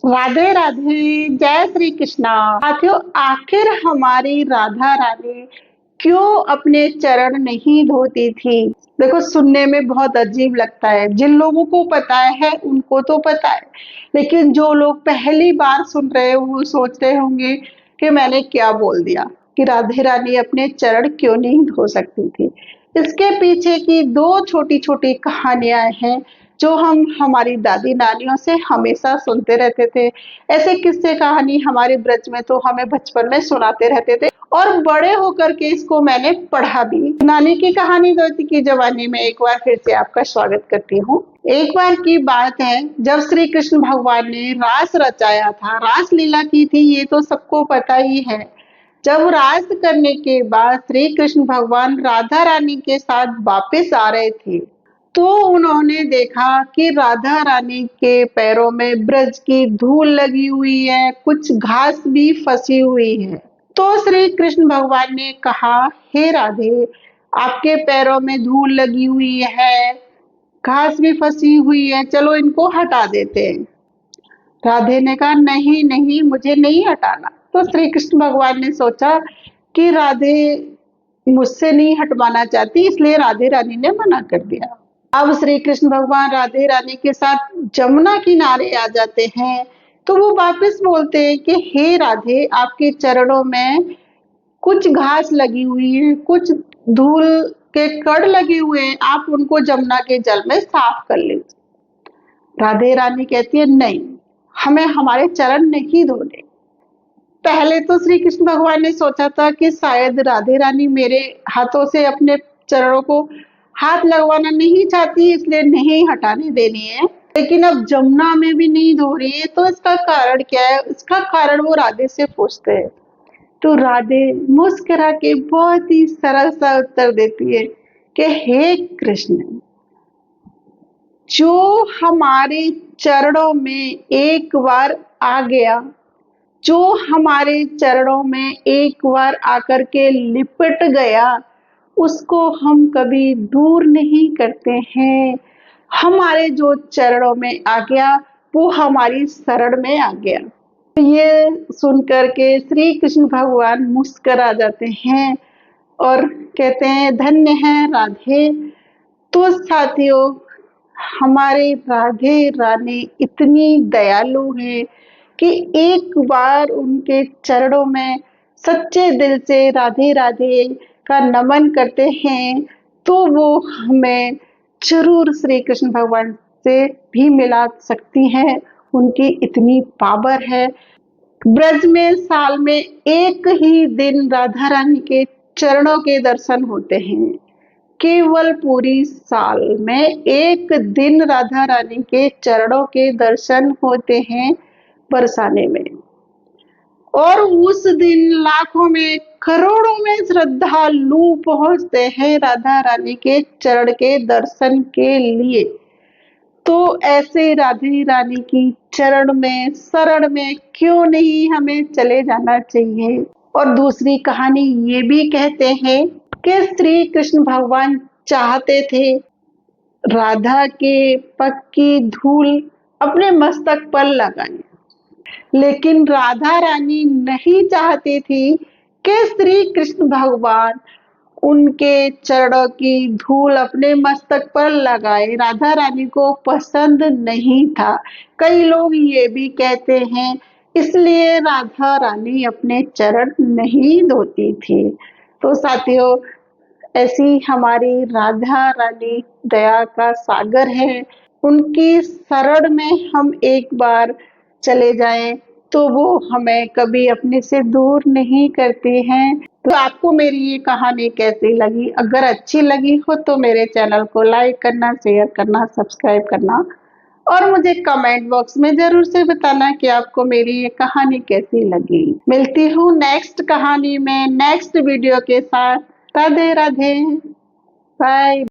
राधे राधे, जय श्री कृष्णा। साथियों, आखिर हमारी राधा रानी क्यों अपने चरण नहीं धोती थी? देखो, सुनने में बहुत अजीब लगता है। जिन लोगों को पता है उनको तो पता है, लेकिन जो लोग पहली बार सुन रहे हो वो सोच रहे होंगे कि मैंने क्या बोल दिया, कि राधे रानी अपने चरण क्यों नहीं धो सकती थी। इसके पीछे की दो छोटी छोटी कहानियां हैं जो हम हमारी दादी नानियों से हमेशा सुनते रहते थे। ऐसे किस्से कहानी हमारे ब्रज में तो हमें बचपन में सुनाते रहते थे, और बड़े होकर के इसको मैंने पढ़ा भी। नानी की कहानी धोती की जवानी में एक बार फिर से आपका स्वागत करती हूँ। एक बार की बात है, जब श्री कृष्ण भगवान ने रास रचाया था, रास लीला की थी, ये तो सबको पता ही है। जब रास करने के बाद श्री कृष्ण भगवान राधा रानी के साथ वापस आ रहे थे, तो उन्होंने देखा कि राधा रानी के पैरों में ब्रज की धूल लगी हुई है, कुछ घास भी फंसी हुई है। तो श्री कृष्ण भगवान ने कहा, हे राधे, आपके पैरों में धूल लगी हुई है, घास भी फंसी हुई है, चलो इनको हटा देते हैं। राधे ने कहा, नहीं नहीं, मुझे नहीं हटाना। तो श्री कृष्ण भगवान ने सोचा कि राधे मुझसे नहीं हटवाना चाहती, इसलिए राधे रानी ने मना कर दिया। अब श्री कृष्ण भगवान राधे रानी के साथ जमुना किनारे आ जाते हैं, तो वो वापस बोलते हैं कि हे राधे, आपके चरणों में कुछ घास लगी हुई है, कुछ धूल के कण लगे हुए हैं, आप उनको जमुना के जल में साफ कर लीजिए। राधे रानी कहती है, नहीं, हमें हमारे चरण नहीं धोने। पहले तो श्री कृष्ण भगवान ने सोचा था कि शायद राधे रानी मेरे हाथों से अपने चरणों को हाथ लगवाना नहीं चाहती, इसलिए नहीं हटाने देनी है। लेकिन अब जमुना में भी नहीं धो रही है, तो इसका कारण क्या है? इसका कारण वो राधे से पूछते हैं। तो राधे मुस्कुरा के बहुत ही सरल सा उत्तर देती है कि हे कृष्ण, जो हमारे चरणों में एक बार आ गया, जो हमारे चरणों में एक बार आकर के लिपट गया, उसको हम कभी दूर नहीं करते हैं। हमारे जो चरणों में आ गया, वो हमारी शरण में आ गया। ये सुनकर के श्री कृष्ण भगवान मुस्कुरा जाते हैं और कहते हैं, धन्य है राधे। तो साथियों, हमारे राधे रानी इतनी दयालु है कि एक बार उनके चरणों में सच्चे दिल से राधे राधे का नमन करते हैं, तो वो हमें जरूर श्री कृष्ण भगवान से भी मिला सकती हैं। उनकी इतनी पावर है। ब्रज में साल में एक ही दिन राधा रानी के चरणों के दर्शन होते हैं। केवल पूरी साल में एक दिन राधा रानी के चरणों के दर्शन होते हैं बरसाने में, और उस दिन लाखों में करोड़ों में श्रद्धालु पहुंचते हैं राधा रानी के चरण के दर्शन के लिए। तो ऐसे राधे रानी की चरण में, शरण में क्यों नहीं हमें चले जाना चाहिए। और दूसरी कहानी ये भी कहते हैं कि श्री कृष्ण भगवान चाहते थे राधा के पग की धूल अपने मस्तक पर लगाएं, लेकिन राधा रानी नहीं चाहती थी कि श्री कृष्ण भगवान उनके चरणों की धूल अपने मस्तक पर लगाए। राधा रानी को पसंद नहीं था। कई लोग ये भी कहते हैं इसलिए राधा रानी अपने चरण नहीं धोती थी। तो साथियों, ऐसी हमारी राधा रानी दया का सागर है। उनकी शरण में हम एक बार चले जाएं तो वो हमें कभी अपने से दूर नहीं करती हैं। तो आपको मेरी ये कहानी कैसी लगी? अगर अच्छी लगी हो तो मेरे चैनल को लाइक करना, शेयर करना, सब्सक्राइब करना, और मुझे कमेंट बॉक्स में जरूर से बताना कि आपको मेरी ये कहानी कैसी लगी। मिलती हूँ नेक्स्ट कहानी में, नेक्स्ट वीडियो के साथ। राधे राधे, बाय।